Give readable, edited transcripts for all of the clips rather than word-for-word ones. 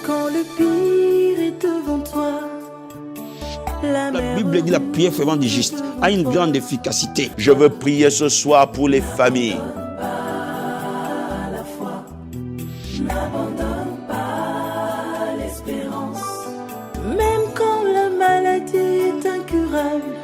quand le pire est devant toi. La Bible dit la prière fervente du juste a une grande efficacité. Je veux prier ce soir pour les familles. À la foi, n'abandonne pas l'espérance, même quand la maladie est incurable.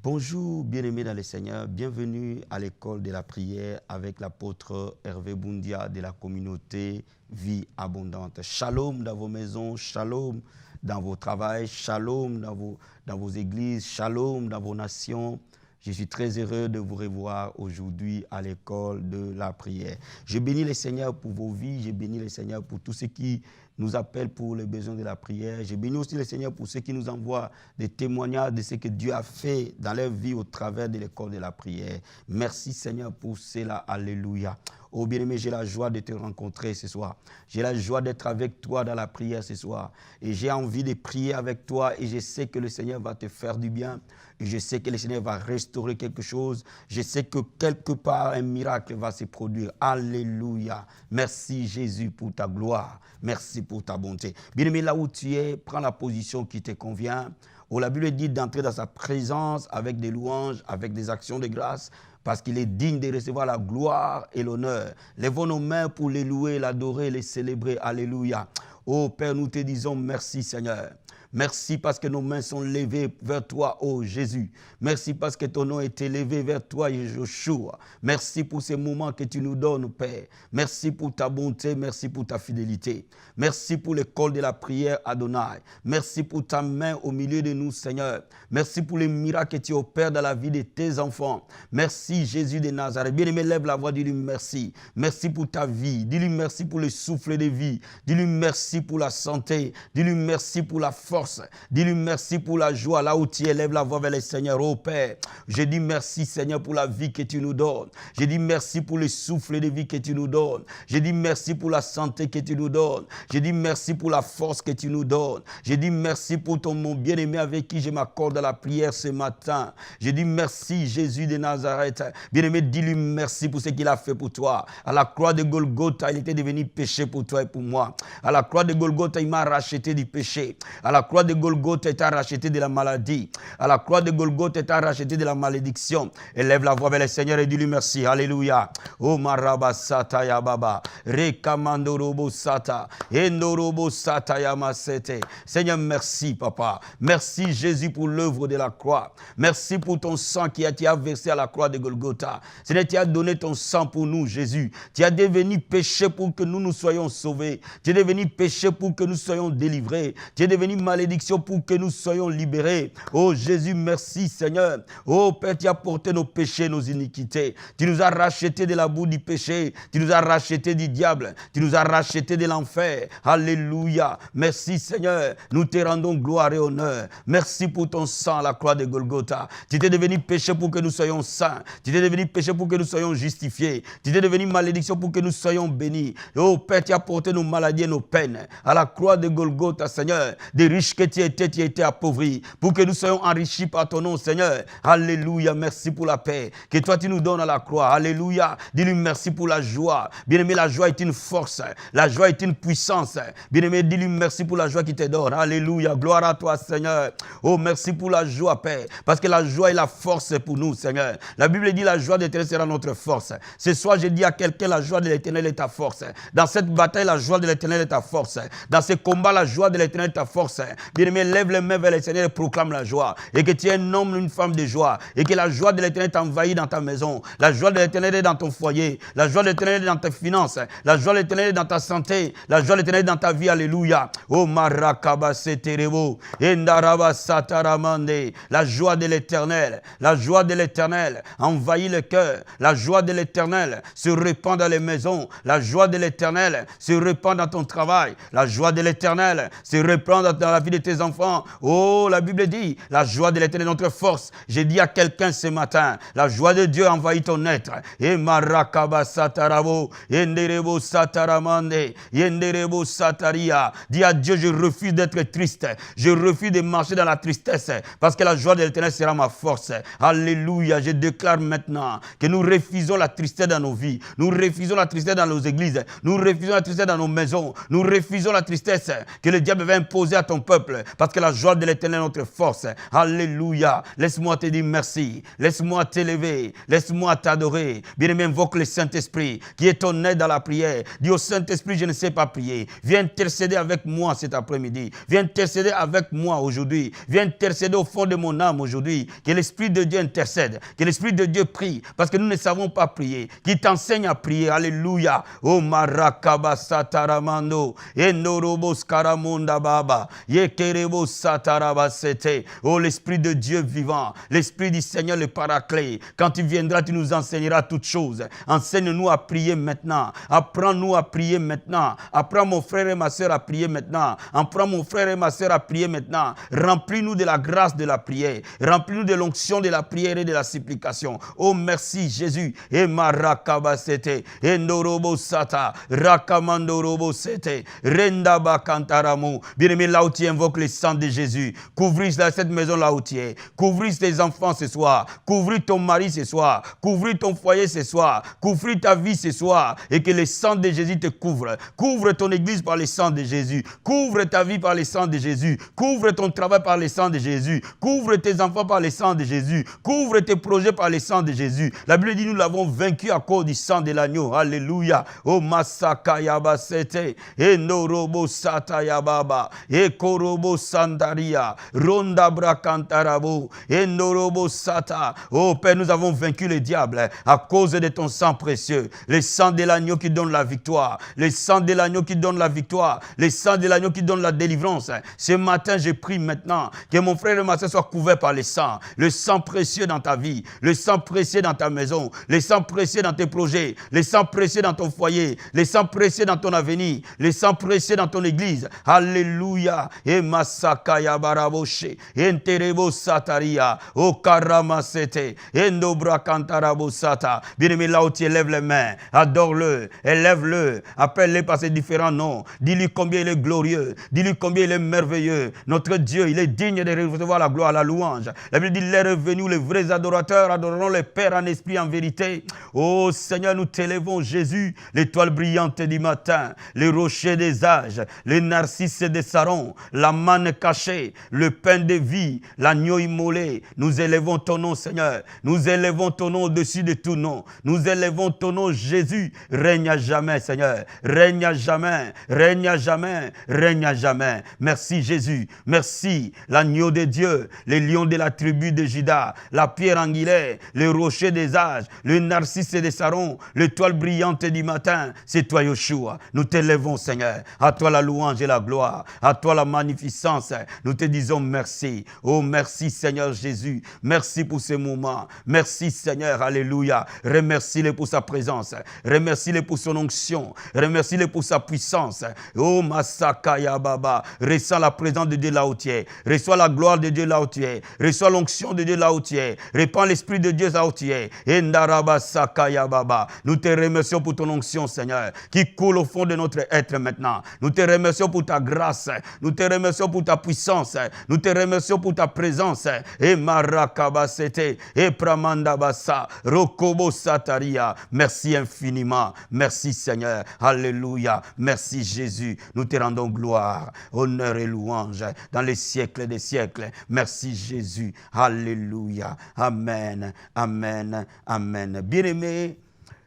Bonjour bien-aimés dans le Seigneur, bienvenue à l'école de la prière avec l'apôtre Hervé Boundia de la communauté Vie Abondante. Shalom dans vos maisons, shalom dans vos travails, shalom dans vos églises, shalom dans vos nations. Je suis très heureux de vous revoir aujourd'hui à l'école de la prière. Je bénis le Seigneur pour vos vies, je bénis le Seigneur pour tous ceux qui nous appellent pour les besoins de la prière. Je bénis aussi le Seigneur pour ceux qui nous envoient des témoignages de ce que Dieu a fait dans leur vie au travers de l'école de la prière. Merci Seigneur pour cela, alléluia. Oh bien-aimé, j'ai la joie de te rencontrer ce soir. J'ai la joie d'être avec toi dans la prière ce soir. Et j'ai envie de prier avec toi et je sais que le Seigneur va te faire du bien. Et je sais que le Seigneur va restaurer quelque chose. Je sais que quelque part un miracle va se produire. Alléluia. Merci Jésus pour ta gloire. Merci pour ta bonté. Bien-aimé, là où tu es, prends la position qui te convient. Oh, la Bible dit d'entrer dans sa présence avec des louanges, avec des actions de grâce, parce qu'il est digne de recevoir la gloire et l'honneur. Lèvons nos mains pour les louer, l'adorer, les célébrer. Alléluia. Oh Père, nous te disons merci Seigneur. Merci parce que nos mains sont levées vers toi, ô Jésus. Merci parce que ton nom est élevé vers toi, Yeshua. Merci pour ces moments que tu nous donnes, Père. Merci pour ta bonté, merci pour ta fidélité. Merci pour l'école de la prière, Adonai. Merci pour ta main au milieu de nous, Seigneur. Merci pour les miracles que tu opères dans la vie de tes enfants. Merci, Jésus de Nazareth. Bien-aimé, lève la voix, dis-lui merci. Merci pour ta vie. Dis-lui merci pour le souffle de vie. Dis-lui merci pour la santé. Dis-lui merci pour la force. Dis-lui merci pour la joie. Là où tu élèves la voix vers le Seigneur, oh Père, je dis merci Seigneur pour la vie que tu nous donnes. Je dis merci pour le souffle de vie que tu nous donnes. Je dis merci pour la santé que tu nous donnes. Je dis merci pour la force que tu nous donnes. Je dis merci pour ton mon bien-aimé avec qui je m'accorde à la prière ce matin. Je dis merci Jésus de Nazareth. Bien-aimé, dis-lui merci pour ce qu'il a fait pour toi. À la croix de Golgotha, il était devenu péché pour toi et pour moi. À la croix de Golgotha, il m'a racheté du péché. À la croix de Golgotha, il t'a racheté de la maladie. À la croix de Golgotha, il t'a racheté de la malédiction. Élève la voix vers le Seigneur et dis-lui merci. Alléluia. Oh marabasata ya baba. Rekamandorobo sata. Endorobo sata ya masete. Seigneur, merci papa. Merci Jésus pour l'œuvre de la croix. Merci pour ton sang qui a été versé à la croix de Golgotha. Seigneur, tu as donné ton sang pour nous, Jésus. Tu as devenu péché pour que nous soyons sauvés. Tu es devenu péché pour que nous soyons délivrés. Tu es devenu malédiction pour que nous soyons libérés. Oh Jésus, merci Seigneur. Oh Père, tu as porté nos péchés, nos iniquités. Tu nous as rachetés de la boue du péché. Tu nous as rachetés du diable. Tu nous as rachetés de l'enfer. Alléluia. Merci Seigneur. Nous te rendons gloire et honneur. Merci pour ton sang à la croix de Golgotha. Tu t'es devenu péché pour que nous soyons saints. Tu t'es devenu péché pour que nous soyons justifiés. Tu t'es devenu malédiction pour que nous soyons bénis. Oh Père, tu as porté nos maladies et nos peines. À la croix de Golgotha, Seigneur, des riches que tu étais appauvri, pour que nous soyons enrichis par ton nom, Seigneur. Alléluia, merci pour la paix que toi tu nous donnes à la croix. Alléluia, dis-lui merci pour la joie. Bien-aimé, la joie est une force, la joie est une puissance. Bien-aimé, dis-lui merci pour la joie qui te donne. Alléluia, gloire à toi, Seigneur. Oh, merci pour la joie, Père, parce que la joie est la force pour nous, Seigneur. La Bible dit la joie de l'Éternel sera notre force. Ce soir, je dis à quelqu'un, la joie de l'Éternel est ta force. Dans cette bataille, la joie de l'Éternel est ta force. Dans ce combat, la joie de l'Éternel est ta force. Bien-aimé, lève les mains vers le Seigneur et proclame la joie. Et que tu es un homme, une femme de joie. Et que la joie de l'Éternel t'envahit dans ta maison. La joie de l'Éternel est dans ton foyer. La joie de l'Éternel est dans tes finances. La joie de l'Éternel est dans ta santé. La joie de l'Éternel est dans ta vie. Alléluia. Oh marakaba seterebo. Endaraba sataramande. La joie de l'Éternel. La joie de l'Éternel envahit le cœur. La joie de l'Éternel se répand dans les maisons. La joie de l'Éternel se répand dans ton travail. La joie de l'Éternel se répand dans la vie de tes enfants. Oh, la Bible dit, la joie de l'Éternel est notre force. J'ai dit à quelqu'un ce matin, la joie de Dieu envahit ton être. Et marakaba satarabo, yenderebo sataramande, yenderebo sataria. Dis à Dieu, je refuse d'être triste. Je refuse de marcher dans la tristesse parce que la joie de l'Éternel sera ma force. Alléluia. Je déclare maintenant que nous refusons la tristesse dans nos vies. Nous refusons la tristesse dans nos églises. Nous refusons la tristesse dans nos maisons. Nous refusons la tristesse que le diable va imposer à ton peuple parce que la joie de l'Éternel est notre force. Alléluia. Laisse-moi te dire merci. Laisse-moi t'élever. Laisse-moi t'adorer. Bien-aimé, invoque le Saint-Esprit qui est ton aide dans la prière. Dis au Saint-Esprit, je ne sais pas prier. Viens intercéder avec moi cet après-midi. Viens intercéder avec moi aujourd'hui. Viens intercéder au fond de mon âme aujourd'hui. Que l'Esprit de Dieu intercède. Que l'Esprit de Dieu prie parce que nous ne savons pas prier. Qu'il t'enseigne à prier. Alléluia. Oh marakaba sataramando. Enorobo skaramonda baba. Yekerebo sataraba sete. Oh l'Esprit de Dieu vivant. L'Esprit du Seigneur le Paraclet. Quand tu viendras, tu nous enseigneras toutes choses. Enseigne-nous à prier maintenant. Apprends-nous à prier maintenant. Apprends mon frère et ma soeur à prier maintenant. Apprends mon frère et ma soeur à prier maintenant. Remplis-nous de la grâce de la prière. Remplis-nous de l'onction de la prière et de la supplication. Oh merci Jésus. Et marakabasete. Et ndorobo sata. Rakamandorobo sete. Rendaba kantaramu. Bien-aimé, là où tu invoques le sang de Jésus. Couvris cette maison là où tu es. Couvris tes enfants ce soir. Couvris ton mari ce soir. Couvris ton foyer ce soir. Couvris ta vie ce soir. Et que le sang de Jésus te couvre. Couvre ton église par le sang de Jésus. Couvre ta vie par le sang de Jésus. Couvre ton travail par le sang de Jésus. Couvre tes enfants par le sang de Jésus. Couvre tes projets par le sang de Jésus. La Bible dit nous l'avons vaincu à cause du sang de l'agneau. Alléluia. Oh masaka yabasete. E norobo sata yababa. E korobo sandaria. Ronda brakantarabo. E norobo sata. Oh Père, nous avons vaincu le diable à cause de ton sang précieux. Le sang de l'agneau qui donne la victoire. Le sang de l'agneau qui donne la victoire. Le sang de l'agneau qui donne la délivrance. Ce matin, je prie maintenant que mon frère et ma soeur soient couverts par le sang. Le sang précieux dans ta vie. Le sang précieux dans ta maison. Le sang précieux dans tes projets. Le sang précieux dans ton foyer. Le sang précieux dans ton avenir. Le sang précieux dans ton église. Alléluia. Et masakaya baraboshe. Enterebo sataria. O karamasete. Endobra kantarabo sata. Bien-aimé, là où tu élèves les mains, adore-le, élève-le, appelle-le par ses différents noms. Dis-lui combien il est glorieux, dis-lui combien il est merveilleux. Notre Dieu, il est digne de recevoir la gloire, la louange. La Bible dit, les revenus, les vrais adorateurs adoreront le Père en esprit, en vérité. Oh Seigneur, nous t'élevons, Jésus, l'étoile brillante du matin, les rochers des âges, les narcisses des sarons, la manne cachée, le pain de vie, l'agneau immolé. Nous élevons ton nom, Seigneur. Nous élevons ton nom au-dessus de tout nom. Nous élevons ton nom, Jésus. Règne à jamais, Seigneur. Règne à jamais. Règne à jamais. Règne à jamais. Merci, Jésus. Merci, l'agneau de Dieu, les lions de la tribu de Juda, la pierre angulaire, le rocher des âges, le narcisse des sarons, l'étoile brillante du matin. C'est toi, Yeshua. Nous t'élevons, Seigneur. À toi la louange et la gloire. À toi la magnificence. Nous te disons merci. Oh, merci, Seigneur Jésus. Merci pour ce moment. Merci, Seigneur. Alléluia. Remercie-le pour sa présence. Remercie-le pour son onction. Remercie-le pour sa puissance. Oh, Masakaya Baba. Ressens la présence de Dieu là où tu es. Reçois la gloire de Dieu là où tu es. Reçois l'onction de Dieu là où tu es. Répands l'esprit de Dieu là où tu es. Endaraba Sakaya Baba. Nous te remercions pour ton onction, Seigneur, qui coule au fond de notre être maintenant. Nous te remercions pour ta grâce. Nous te remercions pour ta puissance. Nous te remercions pour ta présence. Et Marakabasete. Et Pramandabasa. Rokobo Sataria. Merci infiniment. Merci Seigneur. Alléluia. Merci Jésus. Nous te rendons gloire, honneur et louange dans les siècles des siècles. Merci Jésus. Alléluia. Amen. Amen. Amen. Bien-aimé,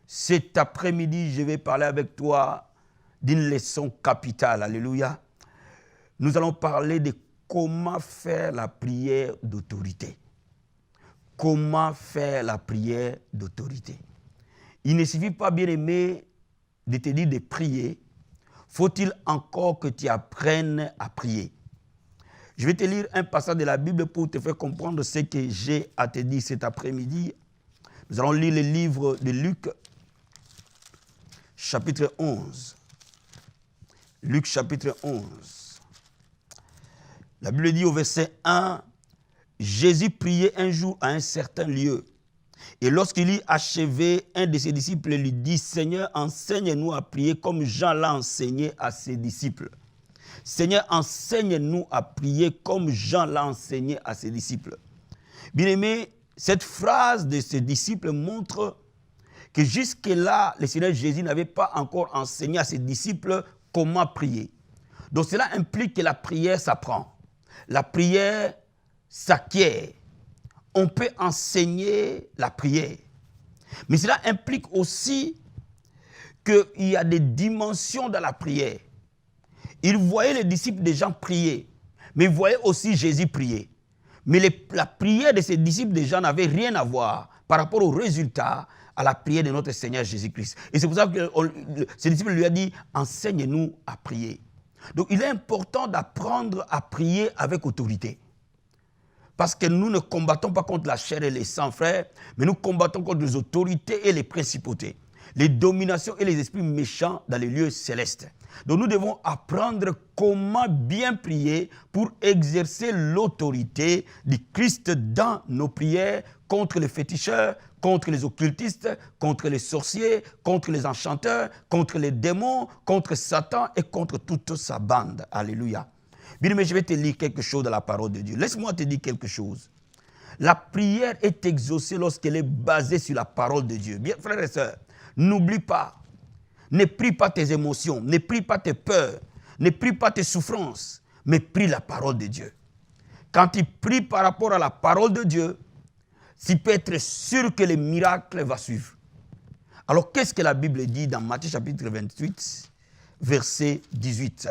cet après-midi, je vais parler avec toi d'une leçon capitale. Alléluia. Nous allons parler de comment faire la prière d'autorité. Comment faire la prière d'autorité. Il ne suffit pas, bien-aimé, de te dire de prier. Faut-il encore que tu apprennes à prier? Je vais te lire un passage de la Bible pour te faire comprendre ce que j'ai à te dire cet après-midi. Nous allons lire le livre de Luc, chapitre 11. Luc, chapitre 11. La Bible dit au verset 1, Jésus priait un jour à un certain lieu. Et lorsqu'il eut achevé, un de ses disciples lui dit, Seigneur, enseigne-nous à prier comme Jean l'a enseigné à ses disciples. Seigneur, enseigne-nous à prier comme Jean l'a enseigné à ses disciples. Bien-aimé, cette phrase de ses disciples montre que jusque-là, le Seigneur Jésus n'avait pas encore enseigné à ses disciples comment prier. Donc cela implique que la prière s'apprend. La prière s'acquiert. On peut enseigner la prière. Mais cela implique aussi qu'il y a des dimensions dans la prière. Ils voyaient les disciples des gens prier, mais ils voyaient aussi Jésus prier. Mais la prière de ces disciples des gens n'avait rien à voir par rapport au résultat à la prière de notre Seigneur Jésus-Christ. Et c'est pour ça que ces disciples lui ont dit, enseigne-nous à prier. Donc il est important d'apprendre à prier avec autorité. Parce que nous ne combattons pas contre la chair et les sangs, frères, mais nous combattons contre les autorités et les principautés, les dominations et les esprits méchants dans les lieux célestes. Donc nous devons apprendre comment bien prier pour exercer l'autorité du Christ dans nos prières contre les féticheurs, contre les occultistes, contre les sorciers, contre les enchanteurs, contre les démons, contre Satan et contre toute sa bande. Alléluia. Bien, mais je vais te lire quelque chose dans la parole de Dieu. Laisse-moi te dire quelque chose. La prière est exaucée lorsqu'elle est basée sur la parole de Dieu. Bien, frères et sœurs, n'oublie pas. Ne prie pas tes émotions, ne prie pas tes peurs, ne prie pas tes souffrances, mais prie la parole de Dieu. Quand tu pries par rapport à la parole de Dieu, tu peux être sûr que le miracle va suivre. Alors, qu'est-ce que la Bible dit dans Matthieu chapitre 28, verset 18 ?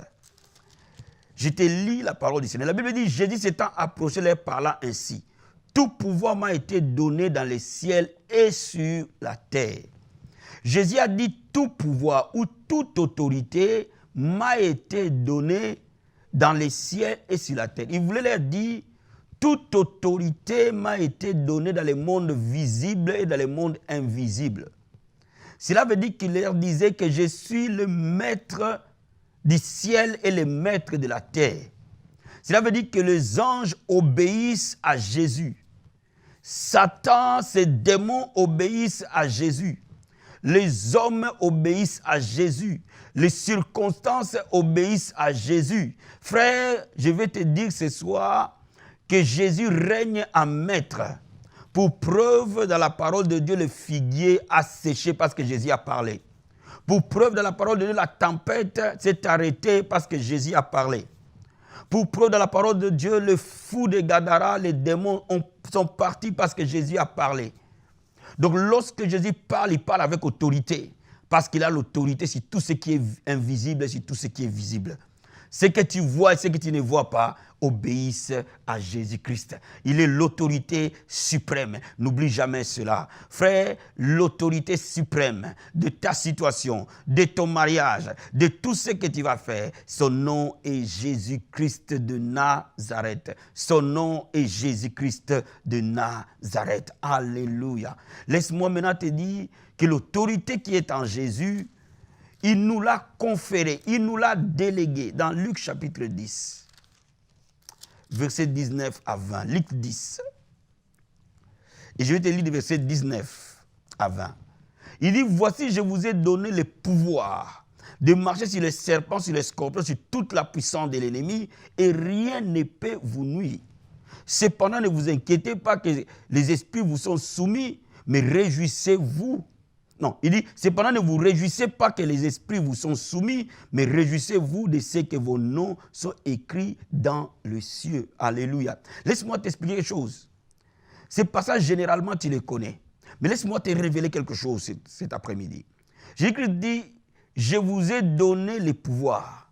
Je te lis la parole du Seigneur. La Bible dit, Jésus s'étant approché, leur parlant ainsi. Tout pouvoir m'a été donné dans les ciels et sur la terre. Jésus a dit, tout pouvoir ou toute autorité m'a été donnée dans les ciels et sur la terre. Il voulait leur dire, toute autorité m'a été donnée dans les mondes visibles et dans les mondes invisibles. Cela veut dire qu'il leur disait que je suis le maître du ciel et le maître de la terre. Cela veut dire que les anges obéissent à Jésus. Satan, ses démons obéissent à Jésus. Les hommes obéissent à Jésus. Les circonstances obéissent à Jésus. Frère, je vais te dire ce soir que Jésus règne en maître. Pour preuve, dans la parole de Dieu, le figuier a séché parce que Jésus a parlé. Pour preuve, dans la parole de Dieu, la tempête s'est arrêtée parce que Jésus a parlé. Pour preuve, dans la parole de Dieu, le fou de Gadara, les démons sont partis parce que Jésus a parlé. Donc, lorsque Jésus parle, il parle avec autorité. Parce qu'il a l'autorité sur tout ce qui est invisible et sur tout ce qui est visible. Ce que tu vois et ce que tu ne vois pas obéissent à Jésus-Christ. Il est l'autorité suprême. N'oublie jamais cela. Frère, l'autorité suprême de ta situation, de ton mariage, de tout ce que tu vas faire, son nom est Jésus-Christ de Nazareth. Son nom est Jésus-Christ de Nazareth. Alléluia. Laisse-moi maintenant te dire que l'autorité qui est en Jésus, il nous l'a conférée, il nous l'a déléguée dans Luc chapitre 10, verset 19 à 20. Luc 10. Et je vais te lire le verset 19 à 20. Il dit, voici, je vous ai donné le pouvoir de marcher sur les serpents, sur les scorpions, sur toute la puissance de l'ennemi, et rien ne peut vous nuire. Cependant, ne vous inquiétez pas que les esprits vous sont soumis, mais réjouissez-vous. Non, il dit, cependant ne vous réjouissez pas que les esprits vous sont soumis, mais réjouissez-vous de ce que vos noms sont écrits dans le ciel. Alléluia. Laisse-moi t'expliquer quelque chose. Ces passages, généralement, tu les connais. Mais laisse-moi te révéler quelque chose cet après-midi. Jésus dit, je vous ai donné le pouvoir.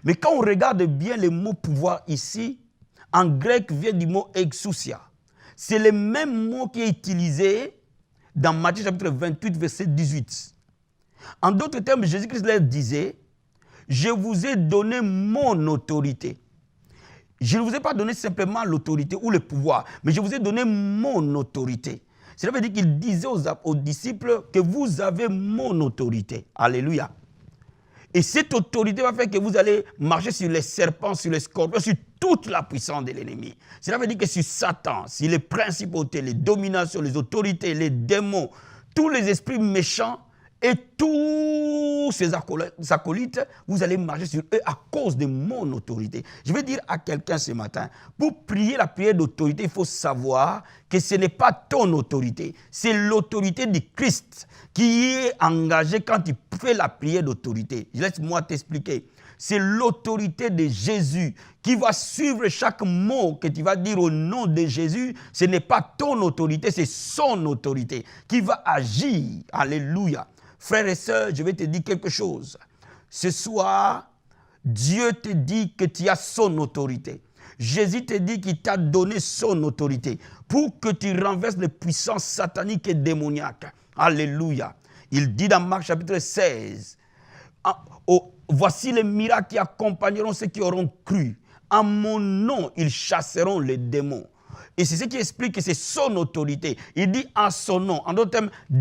Mais quand on regarde bien le mot pouvoir ici, en grec vient du mot exousia. C'est le même mot qui est utilisé dans Matthieu chapitre 28, verset 18. En d'autres termes, Jésus-Christ leur disait, je vous ai donné mon autorité. Je ne vous ai pas donné simplement l'autorité ou le pouvoir, mais je vous ai donné mon autorité. Cela veut dire qu'il disait aux disciples que vous avez mon autorité. Alléluia. Et cette autorité va faire que vous allez marcher sur les serpents, sur les scorpions, sur toute la puissance de l'ennemi. Cela veut dire que sur Satan, sur les principautés, les dominations, les autorités, les démons, tous les esprits méchants et tous ces acolytes, vous allez marcher sur eux à cause de mon autorité. Je vais dire à quelqu'un ce matin, pour prier la prière d'autorité, il faut savoir que ce n'est pas ton autorité, c'est l'autorité du Christ qui est engagée quand il fait la prière d'autorité. Laisse-moi t'expliquer. C'est l'autorité de Jésus qui va suivre chaque mot que tu vas dire au nom de Jésus. Ce n'est pas ton autorité, c'est son autorité qui va agir. Alléluia. Frères et sœurs, je vais te dire quelque chose. Ce soir, Dieu te dit que tu as son autorité. Jésus te dit qu'il t'a donné son autorité pour que tu renverses les puissances sataniques et démoniaques. Alléluia. Il dit dans Marc chapitre 16, voici les miracles qui accompagneront ceux qui auront cru. En mon nom, ils chasseront les démons. Et c'est ce qui explique que c'est son autorité. Il dit en son nom. En d'autres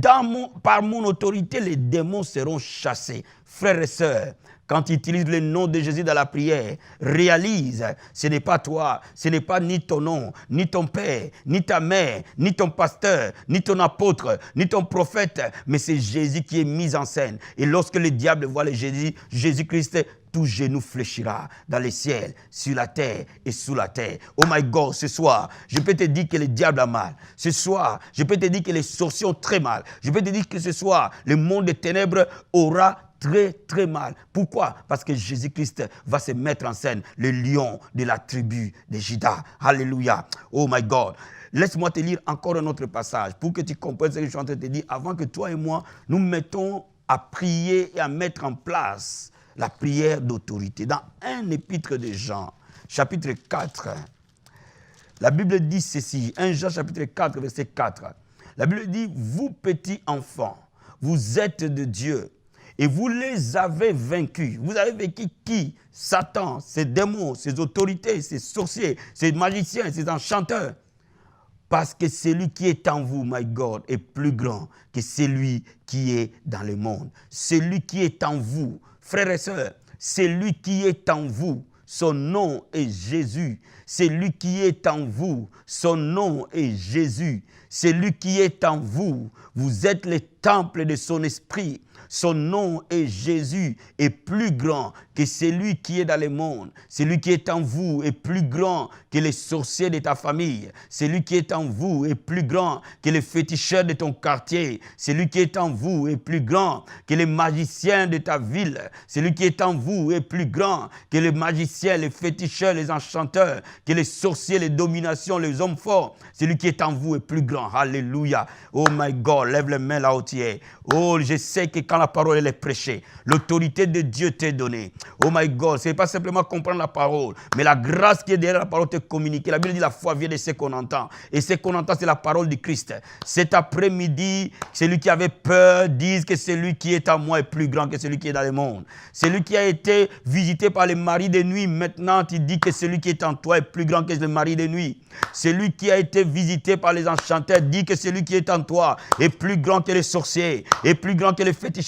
termes, par mon autorité, les démons seront chassés. Frères et sœurs, quand tu utilises le nom de Jésus dans la prière, réalise, ce n'est pas toi, ce n'est pas ni ton nom, ni ton père, ni ta mère, ni ton pasteur, ni ton apôtre, ni ton prophète, mais c'est Jésus qui est mis en scène. Et lorsque le diable voit le Jésus-Christ, tout genou fléchira dans les ciels, sur la terre et sous la terre. Oh my God, ce soir, je peux te dire que le diable a mal. Ce soir, je peux te dire que les sorciers ont très mal. Je peux te dire que ce soir, le monde des ténèbres aura très, très mal. Pourquoi? Parce que Jésus-Christ va se mettre en scène, le lion de la tribu de Juda. Alléluia. Oh my God. Laisse-moi te lire encore un autre passage pour que tu comprennes ce que je suis en train de te dire avant que toi et moi, nous mettons à prier et à mettre en place la prière d'autorité. Dans un épître de Jean, chapitre 4, la Bible dit ceci, 1 Jean chapitre 4, verset 4. La Bible dit, vous petits enfants, vous êtes de Dieu et vous les avez vaincus. Vous avez vaincu qui? Satan, ses démons, ses autorités, ses sorciers, ses magiciens, ses enchanteurs. Parce que celui qui est en vous, my God, est plus grand que celui qui est dans le monde. Celui qui est en vous, frères et sœurs, celui qui est en vous, son nom est Jésus. Celui qui est en vous, son nom est Jésus. Celui qui est en vous, vous êtes le temple de son esprit. Son nom est Jésus, est plus grand que celui qui est dans le monde. Celui qui est en vous est plus grand que les sorciers de ta famille. Celui qui est en vous est plus grand que les féticheurs de ton quartier. Celui qui est en vous est plus grand que les magiciens de ta ville. Celui qui est en vous est plus grand que les magiciens, les féticheurs, les enchanteurs, que les sorciers, les dominations, les hommes forts. Celui qui est en vous est plus grand. Alléluia. Oh my God, lève les mains là où tu es. Oh, je sais que quand la parole elle est prêchée, l'autorité de Dieu t'est donnée. Oh my God, ce n'est pas simplement comprendre la parole, mais la grâce qui est derrière la parole t'est communiquée. La Bible dit la foi vient de ce qu'on entend. Et ce qu'on entend, c'est la parole du Christ. Cet après-midi, celui qui avait peur dise que celui qui est en moi est plus grand que celui qui est dans le monde. Celui qui a été visité par les maris de nuit, maintenant tu dis que celui qui est en toi est plus grand que le mari de nuit. Celui qui a été visité par les enchanteurs dit que celui qui est en toi est plus grand que les sorciers, est plus grand que les féticheurs.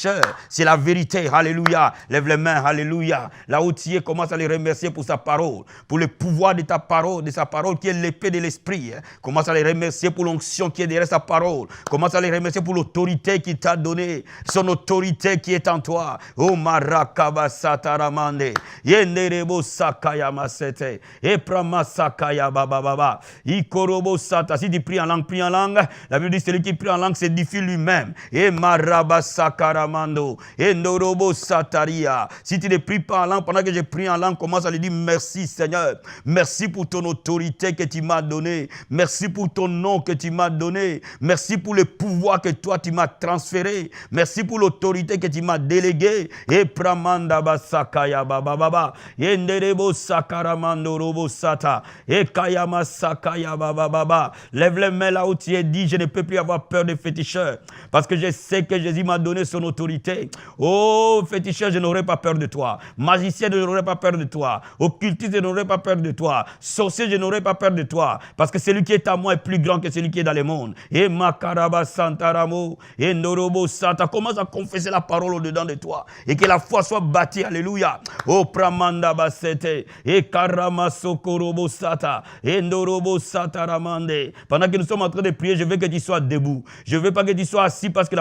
C'est la vérité. Alléluia. Lève les mains. Alléluia. Là où tu es, commence à les remercier pour sa parole, pour le pouvoir de ta parole, de sa parole qui est l'épée de l'esprit. Commence à les remercier pour l'onction qui est derrière sa parole. Commence à les remercier pour l'autorité qu'il t'a donnée, son autorité qui est en toi. Oh marakaba sataramande. Yenderebo sakaya masete. Eprama sakaya bababa. Ikorobo sata. Si tu pries en langue, prie en langue. La Bible dit celui qui prie en langue s'édifie lui-même. Et maraba sakaramando. Et norobo sataria. Si tu ne pries pas en langue, pendant que je prie en langue, commence à lui dire merci Seigneur. Merci pour ton autorité que tu m'as donnée. Merci pour ton nom que tu m'as donné. Merci pour le pouvoir que toi tu m'as transféré. Merci pour l'autorité que tu m'as déléguée. Et pramanda basakaya bababa. Et nderebo sakaramando robo sata. Et kayama sakaya bababa. Lève les mains là où tu es dit, je ne peux plus avoir peur des féticheurs. Parce parce que je sais que Jésus m'a donné son autorité. Oh, féticheur, je n'aurai pas peur de toi. Magicien, je n'aurai pas peur de toi. Occultiste, je n'aurai pas peur de toi. Sorcier, je n'aurai pas peur de toi. Parce que celui qui est à moi est plus grand que celui qui est dans le monde. Et Makaraba Santaramo, et Norobo Santa. Commence à confesser la parole au-dedans de toi. Et que la foi soit bâtie. Alléluia. Oh, Pramanda Basete, et Karama Sokorobo Sata, et Norobo Sataramande. Pendant que nous sommes en train de prier, je veux que tu sois debout. Je ne veux pas que tu sois assis parce que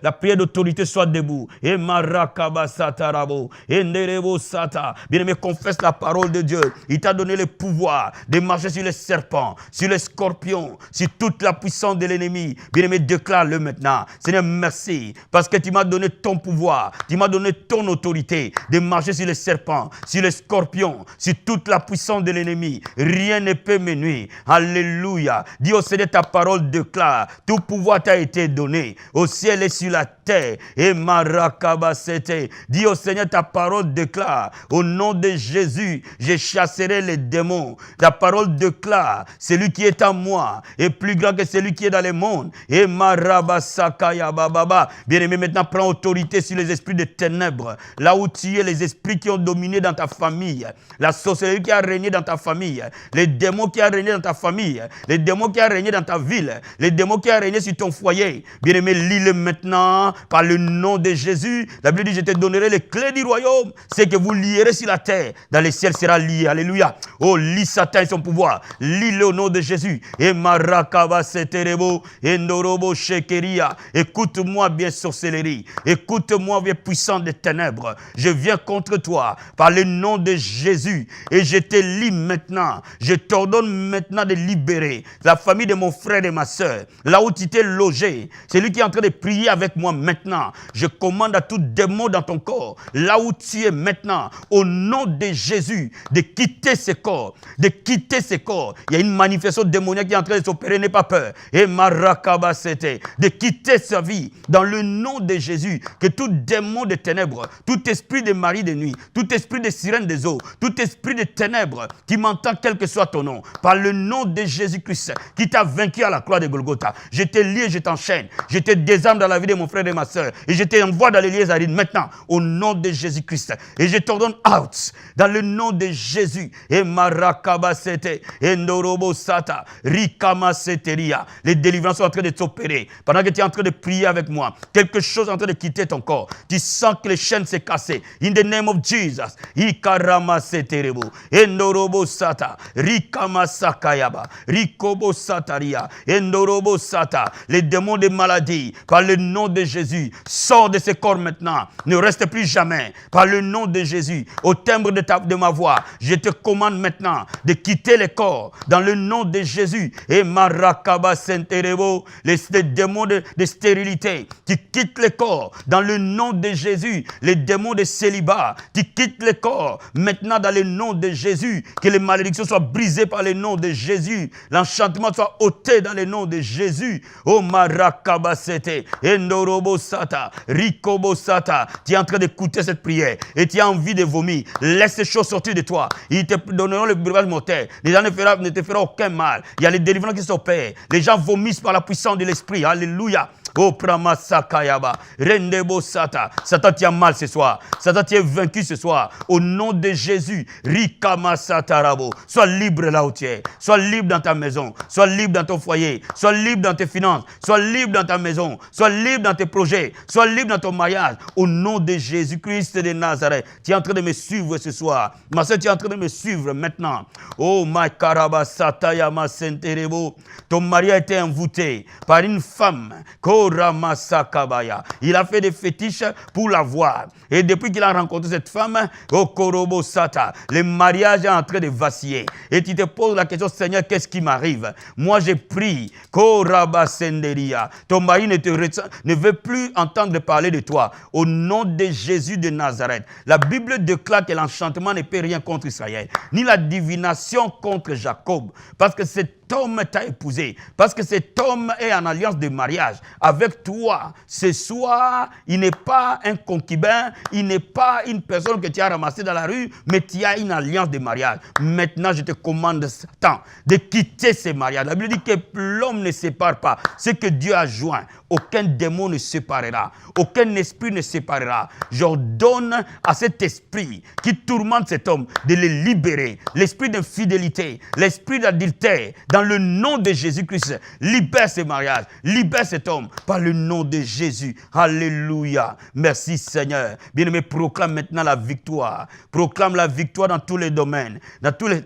la prière d'autorité soit debout. Et Marakaba Satarabo, et Nerebo Sata. Bien-aimé, confesse la parole de Dieu. Il t'a donné le pouvoir de marcher sur les serpents, sur les scorpions, sur toute la puissance de l'ennemi. Bien-aimé, déclare-le maintenant. Seigneur, merci parce que tu m'as donné ton pouvoir, tu m'as donné ton autorité de marcher sur les serpents, sur les scorpions, sur toute la puissance de l'ennemi. Rien ne peut me nuire. Alléluia. Dis au Seigneur, ta parole déclare, tout pouvoir t'a été donné au ciel et sur la terre. Et Marakabasete. Dis au Seigneur, ta parole déclare, au nom de Jésus, je chasserai les démons. Ta parole déclare, celui qui est en moi est plus grand que celui qui est dans le monde. Et Marabasakaya Bababa. Bien-aimé, maintenant prends autorité sur les esprits de ténèbres. Là où tu es, les esprits qui ont dominé dans ta famille, la sorcellerie qui a régné dans ta famille, les démons qui ont régné dans ta famille, les démons qui ont régné dans ta ville, les démons qui ont régné sur ton foyer. Bien-aimé, lis-le maintenant par le nom de Jésus. La Bible dit, je te donnerai les clés du royaume. Ce que vous lierez sur la terre, dans les ciels sera lié. Alléluia. Oh, lis Satan et son pouvoir. Lis-le au nom de Jésus. Et Marakaba Seterebo, et Ndorobo Shekeria. Écoute-moi, bien sorcellerie. Écoute-moi, bien puissant des ténèbres. Je viens contre toi par le nom de Jésus. Et je te lis maintenant. Je t'ordonne maintenant de libérer la famille de mon frère et ma soeur. Là où tu t'es logé. C'est lui qui est en train de prier avec moi maintenant. Je commande à tout démon dans ton corps. Là où tu es maintenant. Au nom de Jésus. De quitter ce corps. De quitter ce corps. Il y a une manifestation démoniaque qui est en train de s'opérer. N'aie pas peur. Et Marakaba Sete. De quitter sa vie. Dans le nom de Jésus. Que tout démon de ténèbres. Tout esprit de mari de nuit. Tout esprit de sirène des eaux. Tout esprit de ténèbres. Qui m'entend quel que soit ton nom. Par le nom de Jésus-Christ. Qui t'a vaincu à la croix de Golgotha. Je te lie et je t'enchaîne. Je te désarme dans la vie de mon frère et ma soeur. Et je t'envoie dans les lieux arides maintenant. Au nom de Jésus-Christ. Et je t'ordonne out. Dans le nom de Jésus. Et Marakaba Sete. Et Ndorobo Sata. Rikama Seteria. Les délivrances sont en train de s'opérer. Pendant que tu es en train de prier avec moi. Quelque chose est en train de quitter ton corps. Tu sens que les chaînes s'est cassées. In the name of Jesus. Ikarama Seterebo. Et Ndorobo Sata. Rikama Sakayaba. Rikobo Sataria. Et Ndorobo Sata. Les démons de maladie. Par le nom de Jésus. Sors de ce corps maintenant. Ne reste plus jamais. Par le nom de Jésus. Au timbre de ma voix. Je te commande maintenant de quitter les corps. Dans le nom de Jésus. Et Marakaba Senterebo. Les démons de stérilité. Tu quittes les corps. Dans le nom de Jésus. Les démons de célibat. Tu quittes les corps. Maintenant dans le nom de Jésus. Que les malédictions soient brisées par le nom de Jésus. L'enchantement soit ôté dans le nom de Jésus. Oh Marakaba Sete. Endorobo Sata. Rikobo Sata. Tu es en train d'écouter cette prière. Et tu as envie de vomir. Laisse ces choses sortir de toi. Ils te donneront le breuvage mortel. Les gens ne te feront aucun mal. Il y a les délivrances qui s'opèrent. Les gens vomissent par la puissance de l'esprit. Alléluia. Oh Pramasakayaba. Rendebo Sata. Satan, tu as mal ce soir. Satan, tu es vaincu ce soir. Au nom de Jésus. Rikama Satarabo. Sois libre là où tu es. Sois libre dans ta maison. Sois libre dans ton foyer. Sois libre dans tes finances. Sois libre dans ta maison. Sois libre dans tes projets. Sois libre dans ton mariage. Au nom de Jésus-Christ de Nazareth. Tu es en train de me suivre ce soir. Ma soeur, tu es en train de me suivre maintenant. Oh my Karaba Satayama Senterebo. Ton mari a été envoûté par une femme. Koramasakabaya. Il a fait des fétiches pour la voir. Et depuis qu'il a rencontré cette femme, oh Korobo Sata, le mariage est en train de vaciller. Et tu te poses la question, Seigneur, qu'est-ce qui m'arrive? Moi, j'ai pris. Korabasenderia. Ton mari ne veut plus entendre parler de toi. Au nom de Jésus de Nazareth. La Bible déclare que l'enchantement ne peut rien contre Israël, ni la divination contre Jacob. Parce que cet homme t'a épousé. Parce que cet homme est en alliance de mariage avec toi. Ce soir, il n'est pas un concubin, il n'est pas une personne que tu as ramassée dans la rue, mais tu as une alliance de mariage. Maintenant, je te commande, Satan, de quitter ce mariage. La Bible dit que l'homme ne sépare pas ce que Dieu a joint. aucun démon ne séparera, aucun esprit ne séparera. J'ordonne à cet esprit qui tourmente cet homme de le libérer. L'esprit d'infidélité, l'esprit d'adultère, dans le nom de Jésus-Christ, libère ce mariage, libère cet homme par le nom de Jésus. Alléluia. Merci Seigneur. Bien-aimé, proclame maintenant la victoire. Proclame la victoire dans tous les domaines, dans tous les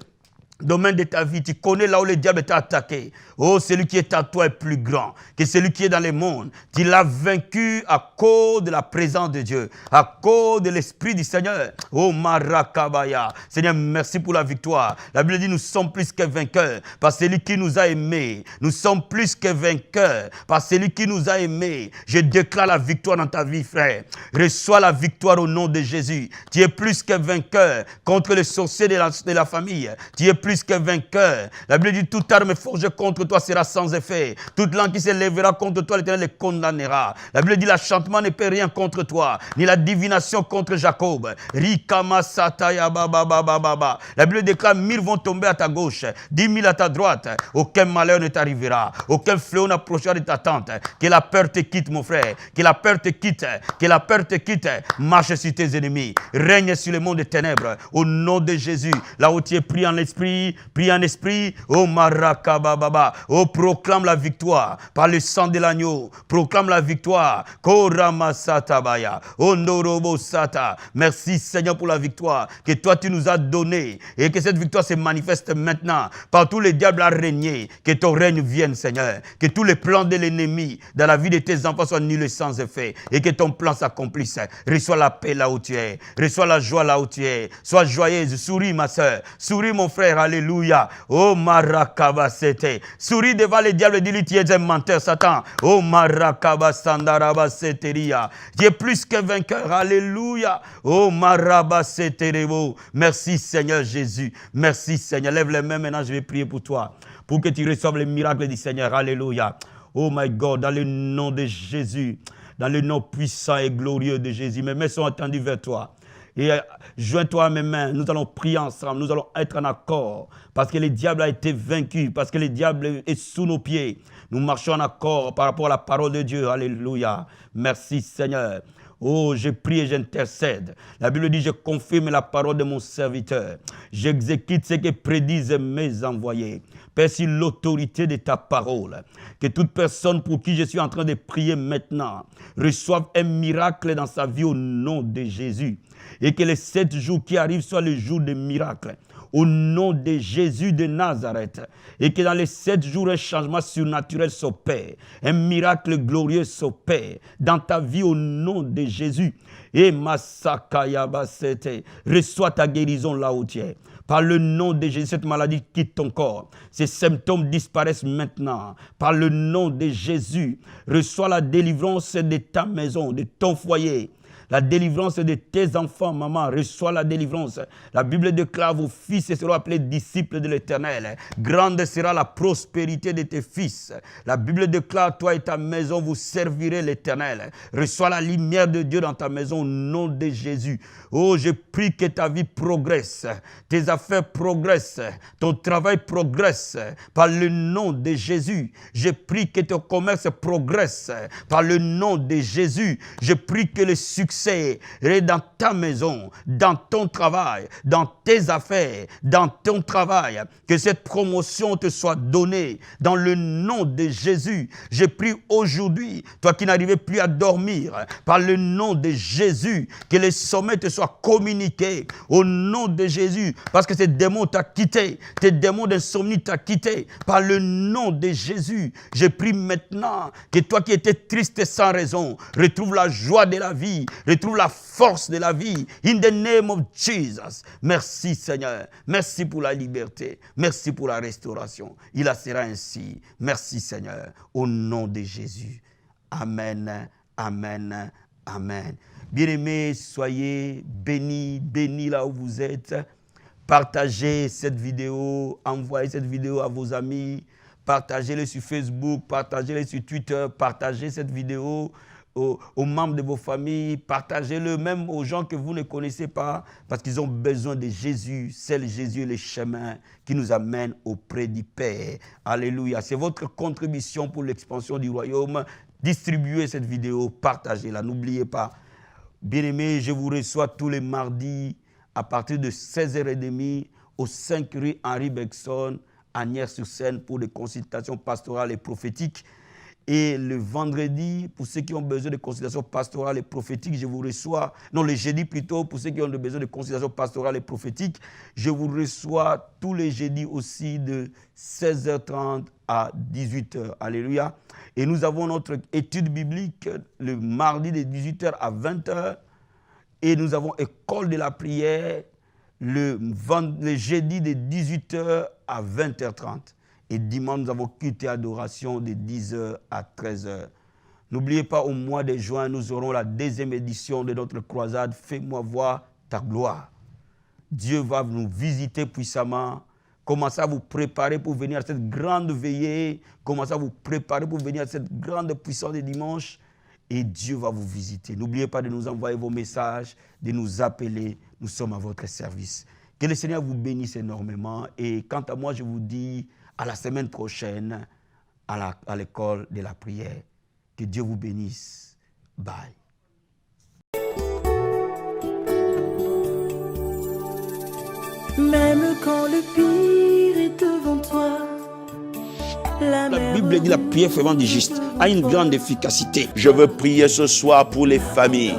domaine de ta vie. Tu connais là où le diable t'a attaqué. Oh, celui qui est à toi est plus grand que celui qui est dans les mondes. Tu l'as vaincu à cause de la présence de Dieu, à cause de l'Esprit du Seigneur. Oh, Marakabaya. Seigneur, merci pour la victoire. La Bible dit, nous sommes plus que vainqueurs par celui qui nous a aimés. Nous sommes plus que vainqueurs par celui qui nous a aimés. Je déclare la victoire dans ta vie, frère. Reçois la victoire au nom de Jésus. Tu es plus que vainqueur contre les sorciers de la famille. Tu es plus que vainqueur. La Bible dit, toute arme forgée contre toi sera sans effet. Toute langue qui se lèvera contre toi, l'Éternel les condamnera. La Bible dit, l'enchantement ne peut rien contre toi, ni la divination contre Jacob. Rikama sataya baba baba baba. La Bible déclare, 1000 vont tomber à ta gauche, 10 000 à ta droite. Aucun malheur ne t'arrivera. Aucun fléau n'approchera de ta tente. Que la peur te quitte, mon frère. Que la peur te quitte. Que la peur te quitte. Marche sur tes ennemis. Règne sur le monde des ténèbres. Au nom de Jésus. Là où tu es pris en esprit, prie en esprit, oh Marakababa, oh proclame la victoire par le sang de l'agneau, proclame la victoire, Koramasatabaya, oh Norobo Sata. Merci Seigneur pour la victoire que toi tu nous as donnée et que cette victoire se manifeste maintenant. Partout le diable a régné, que ton règne vienne Seigneur, que tous les plans de l'ennemi dans la vie de tes enfants soient nuls et sans effet et que ton plan s'accomplisse. Reçois la paix là où tu es, reçois la joie là où tu es, sois joyeuse, souris ma soeur, souris mon frère. Alléluia. Oh Marakabasete. Souris devant le diable et dis-lui, tu es un menteur, Satan. Oh Marakabasandarabasseteria. Tu es plus que vainqueur. Alléluia. Oh Marabaseterebo. Merci Seigneur Jésus. Merci Seigneur. Lève les mains maintenant, je vais prier pour toi. Pour que tu reçoives les miracles du Seigneur. Alléluia. Oh my God, dans le nom de Jésus. Dans le nom puissant et glorieux de Jésus. Mes mains sont étendues vers toi. Et joins-toi à mes mains, nous allons prier ensemble, nous allons être en accord, parce que le diable a été vaincu, parce que le diable est sous nos pieds. Nous marchons en accord par rapport à la parole de Dieu. Alléluia. Merci Seigneur. Oh, je prie et j'intercède. La Bible dit, je confirme la parole de mon serviteur. J'exécute ce que prédisent mes envoyés. Père, sur l'autorité de ta parole, que toute personne pour qui je suis en train de prier maintenant reçoive un miracle dans sa vie au nom de Jésus. Et que les 7 jours qui arrivent soient les jours de miracles. Au nom de Jésus de Nazareth. Et que dans les 7 jours, un changement surnaturel s'opère. Un miracle glorieux s'opère dans ta vie au nom de Jésus. Et Masakayabasete, reçois ta guérison là où tu es. Par le nom de Jésus, cette maladie quitte ton corps. Ces symptômes disparaissent maintenant. Par le nom de Jésus, reçois la délivrance de ta maison, de ton foyer. La délivrance de tes enfants, maman, reçois la délivrance. La Bible déclare, vos fils seront appelés disciples de l'Éternel. Grande sera la prospérité de tes fils. La Bible déclare, toi et ta maison, vous servirez l'Éternel. Reçois la lumière de Dieu dans ta maison au nom de Jésus. Oh, je prie que ta vie progresse, tes affaires progressent, ton travail progresse par le nom de Jésus. Je prie que ton commerce progresse par le nom de Jésus. Je prie que le succès est dans ta maison, dans ton travail, dans tes affaires, dans ton travail. Que cette promotion te soit donnée dans le nom de Jésus. Je prie aujourd'hui, toi qui n'arrivais plus à dormir, par le nom de Jésus, que les sommets te soient communiqués au nom de Jésus, parce que ces démons t'ont quitté, tes démons d'insomnie t'ont quitté, par le nom de Jésus. Je prie maintenant que toi qui étais triste et sans raison, retrouve la joie de la vie, retrouve la force de la vie, in the name of Jesus. Merci Seigneur, merci pour la liberté, merci pour la restauration. Il en sera ainsi. Merci Seigneur, au nom de Jésus. Amen, amen, amen. Bien-aimés, soyez bénis, bénis là où vous êtes. Partagez cette vidéo, envoyez cette vidéo à vos amis, partagez-le sur Facebook, partagez-le sur Twitter, partagez cette vidéo aux membres de vos familles, partagez-le même aux gens que vous ne connaissez pas, parce qu'ils ont besoin de Jésus. C'est le Jésus et le chemin qui nous amène auprès du Père. Alléluia. C'est votre contribution pour l'expansion du royaume. Distribuez cette vidéo, partagez-la. N'oubliez pas, bien-aimés, je vous reçois tous les mardis à partir de 16h30 au 5 rue Henri Bergson, à Nières-sur-Seine pour des consultations pastorales et prophétiques. Et le vendredi, pour ceux qui ont besoin de consultations pastorales et prophétiques, je vous reçois, non, le jeudi plutôt, pour ceux qui ont besoin de consultations pastorales et prophétiques, je vous reçois tous les jeudis aussi de 16h30 à 18h. Alléluia. Et nous avons notre étude biblique le mardi de 18h à 20h. Et nous avons école de la prière le jeudi de 18h à 20h30. Et dimanche, nous avons culte et adoration de 10h à 13h. N'oubliez pas, au mois de juin, nous aurons la 2e édition de notre croisade « Fais-moi voir ta gloire ». Dieu va nous visiter puissamment. Commencez à vous préparer pour venir à cette grande veillée. Commencez à vous préparer pour venir à cette grande puissance de dimanche. Et Dieu va vous visiter. N'oubliez pas de nous envoyer vos messages, de nous appeler. Nous sommes à votre service. Que le Seigneur vous bénisse énormément. Et quant à moi, je vous dis à la semaine prochaine à l'école de la prière. Que Dieu vous bénisse. Bye. Même quand le pire est devant toi, la Bible dit la prière fervente du juste a une grande efficacité. Je veux prier ce soir pour les familles.